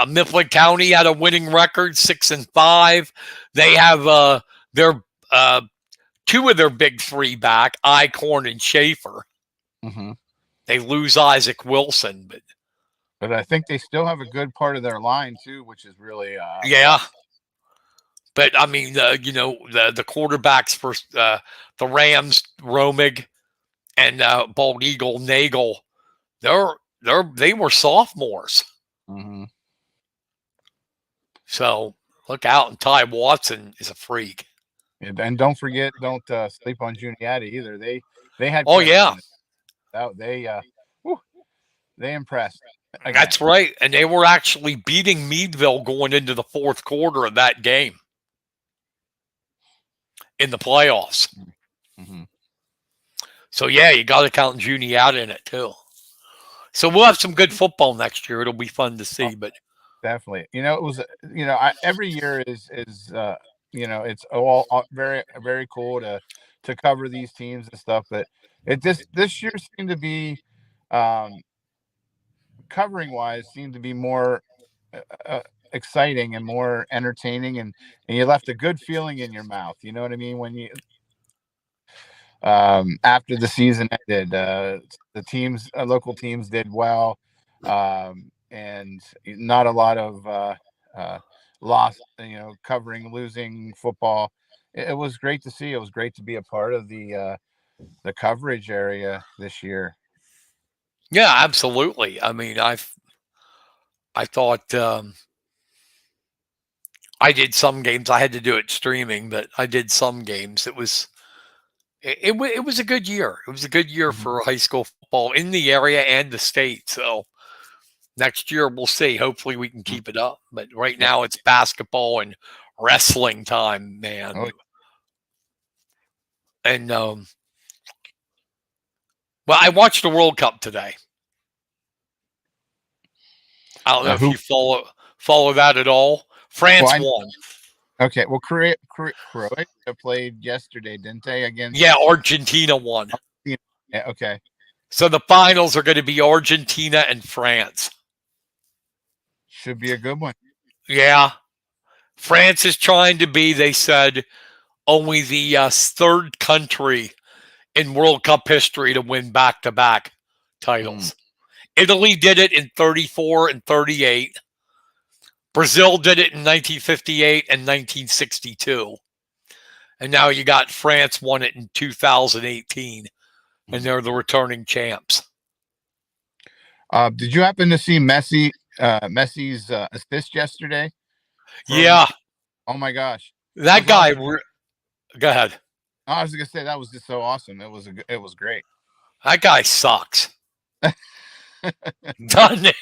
Mifflin County had a winning record, 6-5. They have their uh, two of their big three back, Icorn and Schaefer. Hmm. They lose Isaac Wilson, But I think they still have a good part of their line too, which is really yeah. plus. But I mean, the quarterbacks for the Rams, Romig and Bald Eagle Nagel, they were sophomores. Hmm. So look out, and Ty Watson is a freak. And don't forget, don't sleep on Juniata either. They had Oh quite a yeah, run. Out whew, they impressed again. that's right. And they were actually beating Meadville going into the fourth quarter of that game in the playoffs. Hmm. So yeah, you got to count Juniata in it too. So we'll have some good football next year. It'll be fun to see. But Definitely. It was, every year is, it's all very cool to cover these teams and stuff. But this year seemed to be, um, covering wise, seemed to be more uh, uh, exciting and more entertaining, and you left a good feeling in your mouth. You know what I mean? When you, after the season ended, the teams, local teams did well, and not a lot of loss. Covering losing football. It was great to see. It was great to be a part of the coverage area this year. yeah, absolutely. I mean, I thought I did some games. I had to do it streaming, but I did some games. It was a good year. It was a good year Mhm. for high school football in the area and the state. So next year we'll see. Hopefully we can Mhm. keep it up. But right Yeah. now it's basketball and wrestling time, man. Oh, And well, I watched the World Cup today. I don't know if who? you follow that at all. Well, France won. okay. Well, Croatia played yesterday, didn't they? Against. Yeah, Argentina won. Yeah, okay. So the finals are going to be Argentina and France. Should be a good one. Yeah, France is trying to be, they said, only the third country in World Cup history to win back to back Mm. titles. Italy did it in 34 and 38. Brazil did it in 1958 and 1962. And now you got France won it in 2018, and Mm. they're the returning champs. Did you happen to see Messi's assist yesterday from? Yeah, Oh my gosh, that that was guy. awesome. Go ahead. I was gonna say that was just so awesome. It was great. That guy sucks. Doesn't it?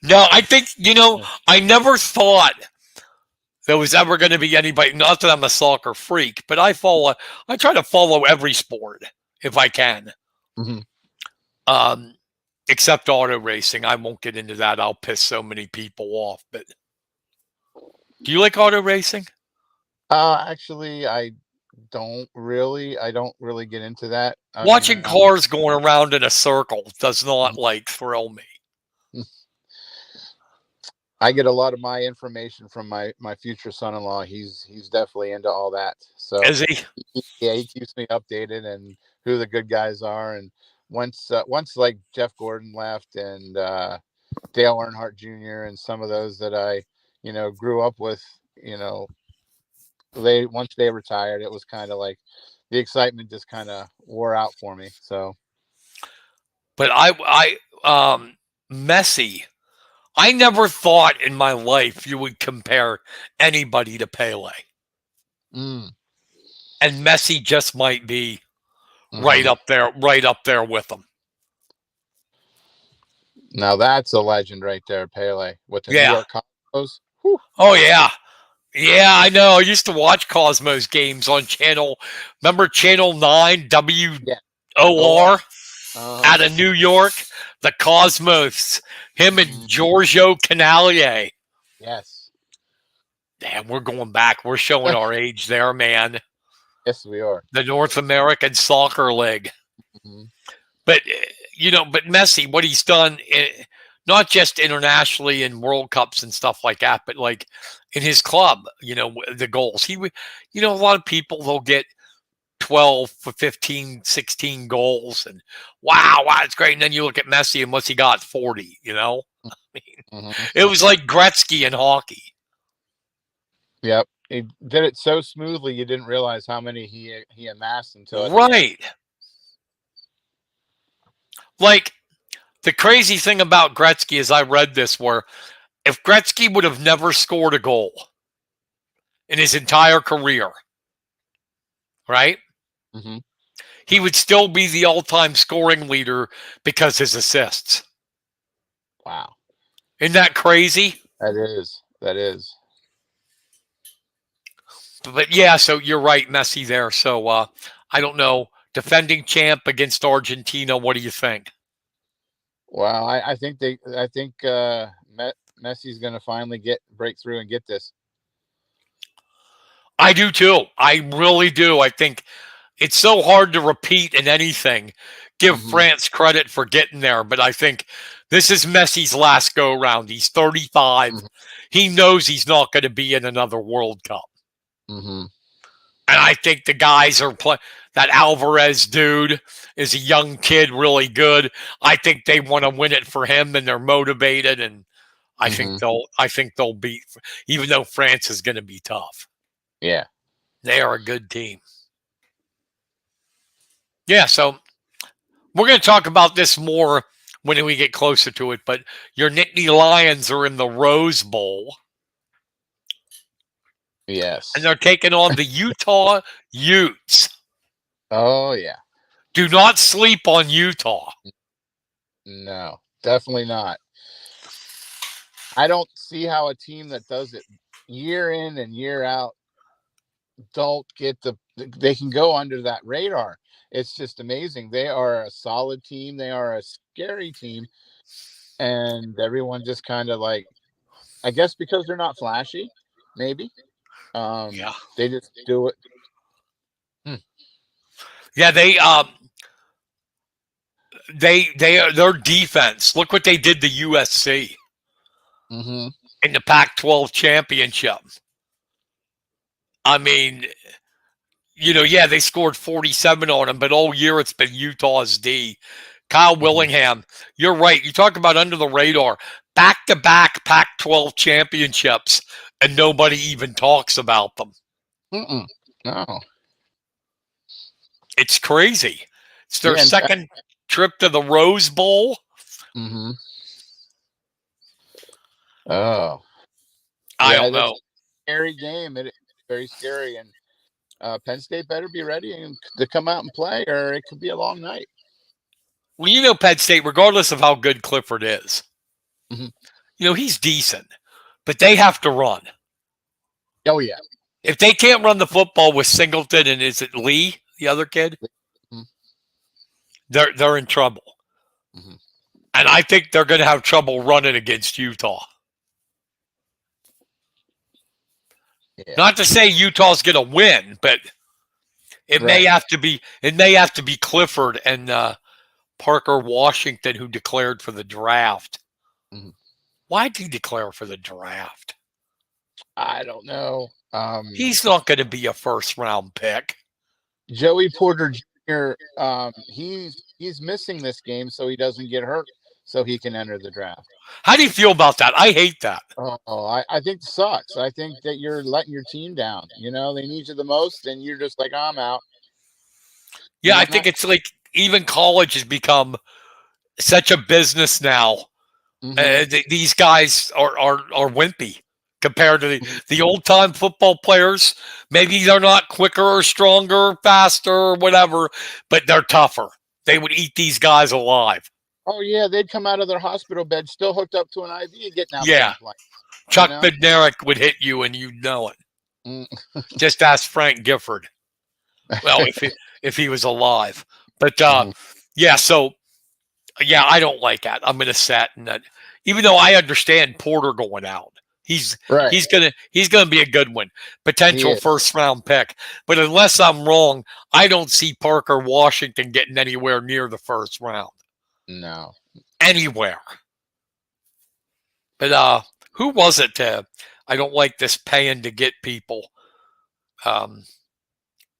No, I think, I never thought there was ever going to be anybody. Not that I'm a soccer freak, but I try to follow every sport if I can. Hmm. Um, except auto racing. I won't get into that. I'll piss so many people off. But do you like auto racing? Actually, I don't really get into that. I mean, Watching cars going around in a circle does not thrill me. I get a lot of my information from my future son-in-law. He's definitely into all that. So Is he? yeah, he keeps me updated and who the good guys are. And once like Jeff Gordon left and Dale Earnhardt Jr. and some of those that I grew up with, they once they retired, it was kind of like the excitement just kind of wore out for me. So But Messi. I never thought in my life you would compare anybody to Pele. mm, And Messi just might be hmm right up there with them. now that's a legend right there, Pele with the New Yeah. York Cosmos. Whew. Oh yeah. Yeah, I know. I used to watch Cosmos games on remember Channel 9 Yeah. WOR Uh-huh. out of New York? The Cosmos. Him and Mhm. Giorgio Canalier. Yes. Damn, we're going back. We're showing our age there, man. Yes, we are. The North American Soccer League. Mhm. But but Messi, what he's done, not just internationally in World Cups and stuff like that, but like in his club, the goals. A lot of people, they'll get 12 for 15, 16 goals, and wow, it's great. And then you look at Messi and what's he got? 40, I mean, it was like Gretzky in hockey. Yep. He did it so smoothly you didn't realize how many he amassed until Right. Like, the crazy thing about Gretzky is I read this where if Gretzky would have never scored a goal in his entire career, right? Mm-hmm. He would still be the all-time scoring leader because his assists. Wow. Isn't that crazy? That is. But yeah, so you're right, Messi there. So I don't know. Defending champ against Argentina, what do you think? Well, I think Messi's going to finally break through and get this. I do too. I really do. I think it's so hard to repeat in anything. Give France credit for getting there, but I think this is Messi's last go round. He's 35. He knows he's not going to be in another World Cup. And I think the guys are playing. That Alvarez dude is a young kid, really good. I think they want to win it for him, and they're motivated. And I think they'll beat, even though France is going to be tough. Yeah, they are a good team. Yeah, so we're going to talk about this more when we get closer to it. But your Nittany Lions are in the Rose Bowl. Yes. And they're taking on the Utah Utes. Oh, yeah. Do not sleep on Utah. No, definitely not. I don't see how a team that does it year in and year out don't get they can go under that radar. It's just amazing. They are a solid team. They are a scary team. And everyone just kind of like, I guess because they're not flashy, maybe. Yeah. They just do it. Yeah, their defense. Look what they did to USC in the Pac-12 championship. I mean, they scored 47 on them, but all year it's been Utah's D. Kyle Willingham, you're right. You talk about under the radar, back-to-back Pac-12 championships, and nobody even talks about them. No. It's crazy. It's their second trip to the Rose Bowl. Oh. I don't know. It's a scary game. It's very scary. And Penn State better be ready to come out and play, or it could be a long night. Well, Penn State, regardless of how good Clifford is, he's decent, but they have to run. Oh, yeah. If they can't run the football with Singleton and is it Lee, the other kid, they're in trouble. And I think they're going to have trouble running against Utah. Yeah. Not to say Utah's going to win, but it may have to be Clifford and Parker Washington who declared for the draft. Why did he declare for the draft? I don't know. He's not going to be a first-round pick. Joey Porter Jr., he's missing this game so he doesn't get hurt, so he can enter the draft. How do you feel about that? I hate that. I think it sucks. I think that you're letting your team down. They need you the most, and you're just like, I'm out. Yeah, I think it's like even college has become such a business now. These guys are wimpy compared to the old-time football players. Maybe they're not quicker or stronger or faster or whatever, but they're tougher. They would eat these guys alive. Oh, yeah, they'd come out of their hospital bed still hooked up to an IV and getting out there and playing. Chuck Bednarik would hit you and you'd know it. Just ask Frank Gifford. Well, if he was alive. But, so, I don't like that. I'm going to set. And even though I understand Porter going out. He's gonna be a good one, potential first-round pick. But unless I'm wrong, I don't see Parker Washington getting anywhere near the first round. No. anywhere. But who was it? I don't like this paying to get people. Um,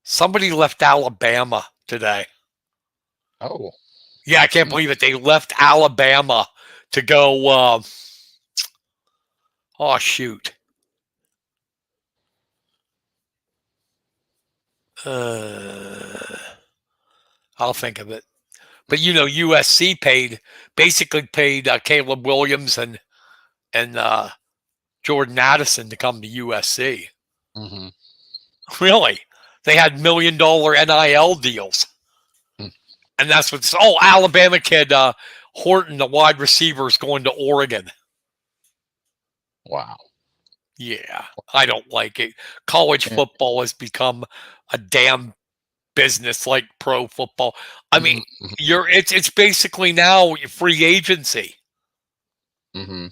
Somebody left Alabama today. Oh. Yeah, I can't believe it. They left Alabama to go. Oh shoot. Uh, I'll think of it. But USC basically paid Caleb Williams and Jordan Addison to come to USC. Mm-hmm. Really, they had $1 million NIL deals, Mm. and that's what's. Oh, Alabama kid Horton, the wide receiver, is going to Oregon. Wow. Yeah, I don't like it. College Yeah. football has become a damn business like pro football. I mean, Mm-hmm. it's basically now free agency. Mm-hmm.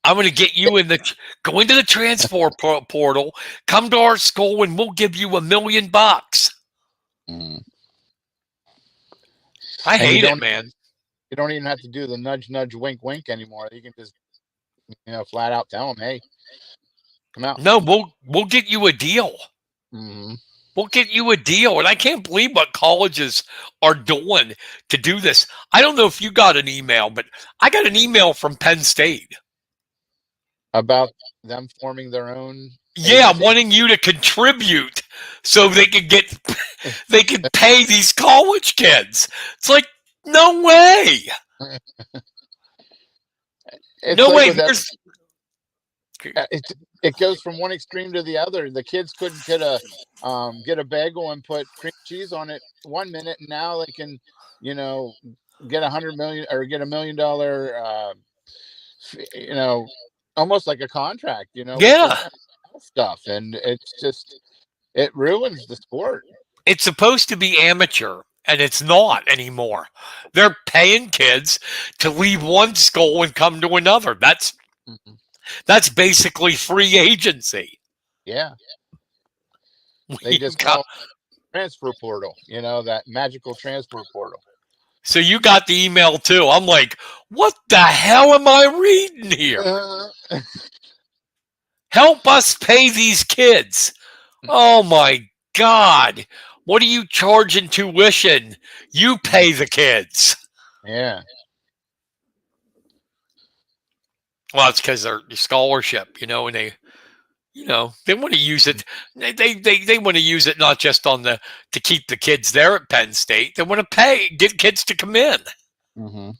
I'm going to get you go into the transfer portal, come to our school, and we'll give you $1 million. Mm-hmm. I And hate it, man. you don't even have to do the nudge, nudge, wink, wink anymore. You can just, flat out tell them, hey, come out. No, we'll get you a deal. Mm-hmm. We'll get you a deal. And I can't believe what colleges are doing to do this. I don't know if you got an email, but I got an email from Penn State. About them forming their own Yeah, agency. wanting you to contribute so they could pay these college kids. It's like, no way. It's No like way. with that. It goes from one extreme to the other. The kids couldn't get a bagel and put cream cheese on it 1 minute, and now they can, you know, get 100 million or get $1 million. You know, almost like a contract. With this Yeah. kind of stuff, and it's just it ruins the sport. It's supposed to be amateur, and it's not anymore. They're paying kids to leave one school and come to another. Mhm. That's basically free agency. Yeah, they You just got, call it transfer portal. That magical transfer portal. so you got the email too. I'm like, what the hell am I reading here? Help us pay these kids. Oh my God. What are you charging tuition? You pay the kids. Yeah. Well, it's because they're scholarship, and they want to use it. They want to use it not just to keep the kids there at Penn State. They want to get kids to come in, Mm-hmm.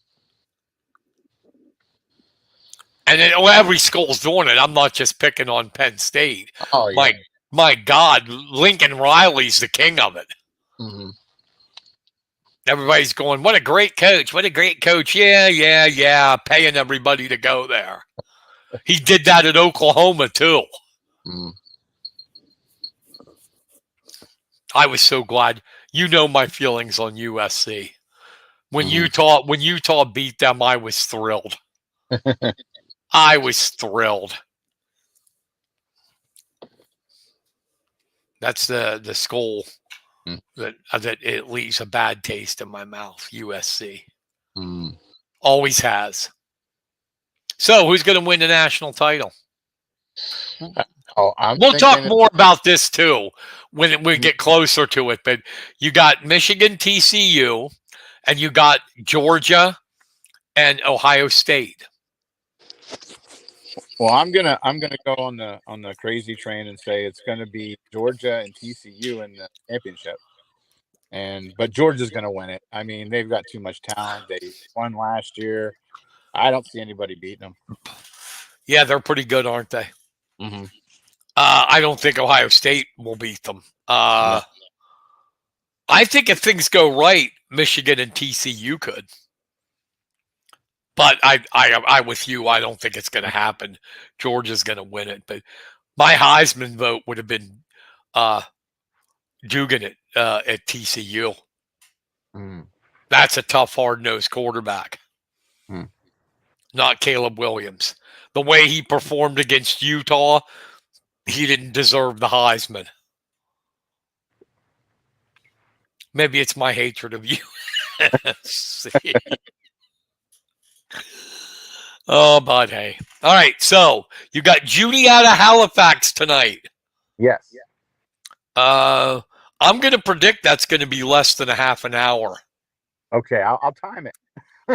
and then, every school's doing it. I'm not just picking on Penn State. Oh yeah. My God, Lincoln Riley's the king of it. Mm-hmm. Everybody's going, what a great coach. What a great coach. Yeah. Paying everybody to go there. He did that at Oklahoma, too. Mm-hmm. I was so glad. You know my feelings on USC. When Mm-hmm. Utah beat them, I was thrilled. I was thrilled. That's the school that it leaves a bad taste in my mouth. USC Mm-hmm. always has. So who's going to win the national title? Oh, I'm We'll talk thinking. more about this too when we get closer to it. But you got Michigan, TCU, and you got Georgia and Ohio State. Well, I'm gonna go on the crazy train and say it's gonna be Georgia and TCU in the championship. But Georgia's gonna win it. I mean, they've got too much talent. They won last year. I don't see anybody beating them. Yeah, they're pretty good, aren't they? Mm-hmm. I don't think Ohio State will beat them. No. I think if things go right, Michigan and TCU could. But I with you. I don't think it's going to happen. Georgia's going to win it. But my Heisman vote would have been Dugan at TCU. Mm-hmm. That's a tough, hard-nosed quarterback. Mm-hmm. Not Caleb Williams. The way he performed against Utah, he didn't deserve the Heisman. Maybe it's my hatred of you. Oh, but hey. All right, so you got Juniata Halifax tonight. Yes. Uh, I'm going to predict that's going to be less than a half an hour. Okay, I'll time it.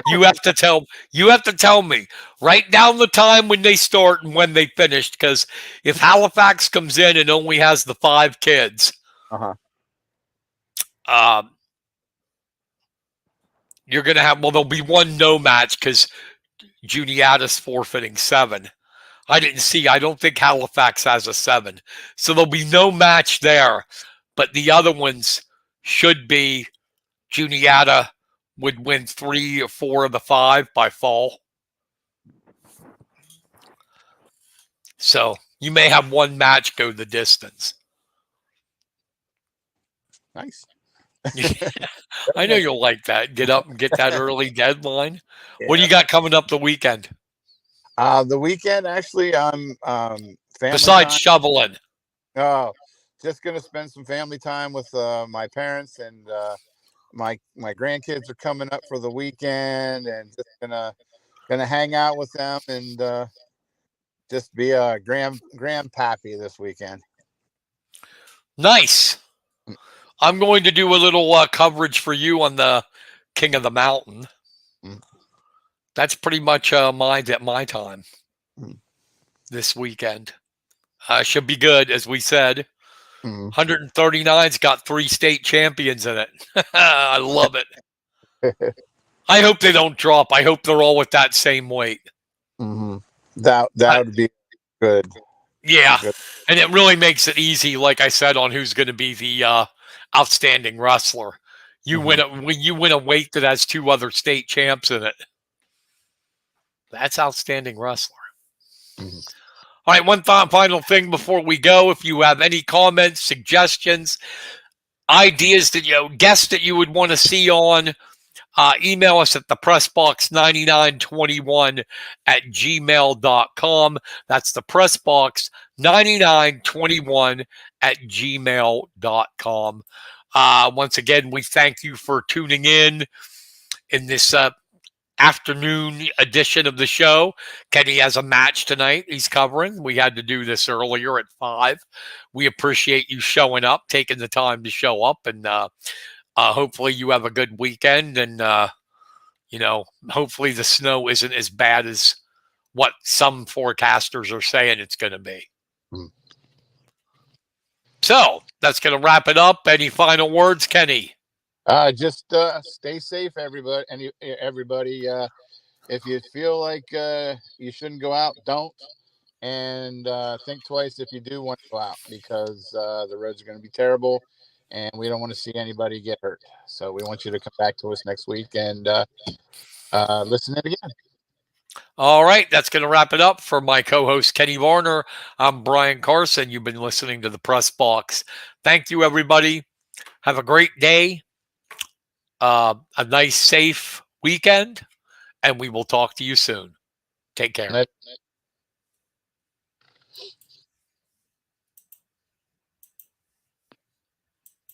You have to tell. You have to tell me. Write down the time when they start and when they finished. Because if Halifax comes in and only has the 5 kids, Uh-huh. um, you're going to have. Well, there'll be one no match because Juniata's forfeiting 7. I didn't see. I don't think Halifax has a 7, so there'll be no match there. But the other ones should be Juniata would win 3 or 4 of the 5 by fall. So you may have one match go the distance. Nice. I know you'll like that. Get up and get that early deadline. What do Yeah. you got coming up the weekend? The weekend, actually, I'm family Besides time. shoveling. Oh, just gonna spend some family time with my parents, and my grandkids are coming up for the weekend, and just gonna hang out with them, and just be a grandpappy this weekend. Nice. I'm going to do a little coverage for you on the King of the Mountain. Mm. That's pretty much mine at my time Mm. this weekend. Should be good, as we said. Mm. 139's got 3 state champions in it. I love it. I hope they don't drop. I hope they're all with that same weight. Mm-hmm. That would be good. Yeah, Good. and it really makes it easy, like I said, on who's going to be the outstanding wrestler. You Mm-hmm. when you win a weight that has 2 other state champs in it. That's outstanding wrestler. Mm-hmm. All right, one final thing before we go. If you have any comments, suggestions, ideas that guests that you would want to see on, email us at thepressbox9921 at gmail.com. That's thepressbox9921 at gmail.com. Once again, we thank you for tuning in this afternoon edition of the show. Kenny has a match tonight he's covering. We had to do this earlier at 5. We appreciate you showing up, taking the time to show up, and hopefully you have a good weekend, and hopefully the snow isn't as bad as what some forecasters are saying it's going to be. Mm. So that's going to wrap it up. Any final words, Kenny? Just stay safe, everybody. And everybody, if you feel like you shouldn't go out, don't. And think twice if you do want to go out, because the roads are going to be terrible, and we don't want to see anybody get hurt. So we want you to come back to us next week and listen in again. All right, that's going to wrap it up. For my co-host Kenny Varner, I'm Brian Carson. You've been listening to the Press Box. Thank you, everybody. Have a great day, a nice, safe weekend, and we will talk to you soon. Take care.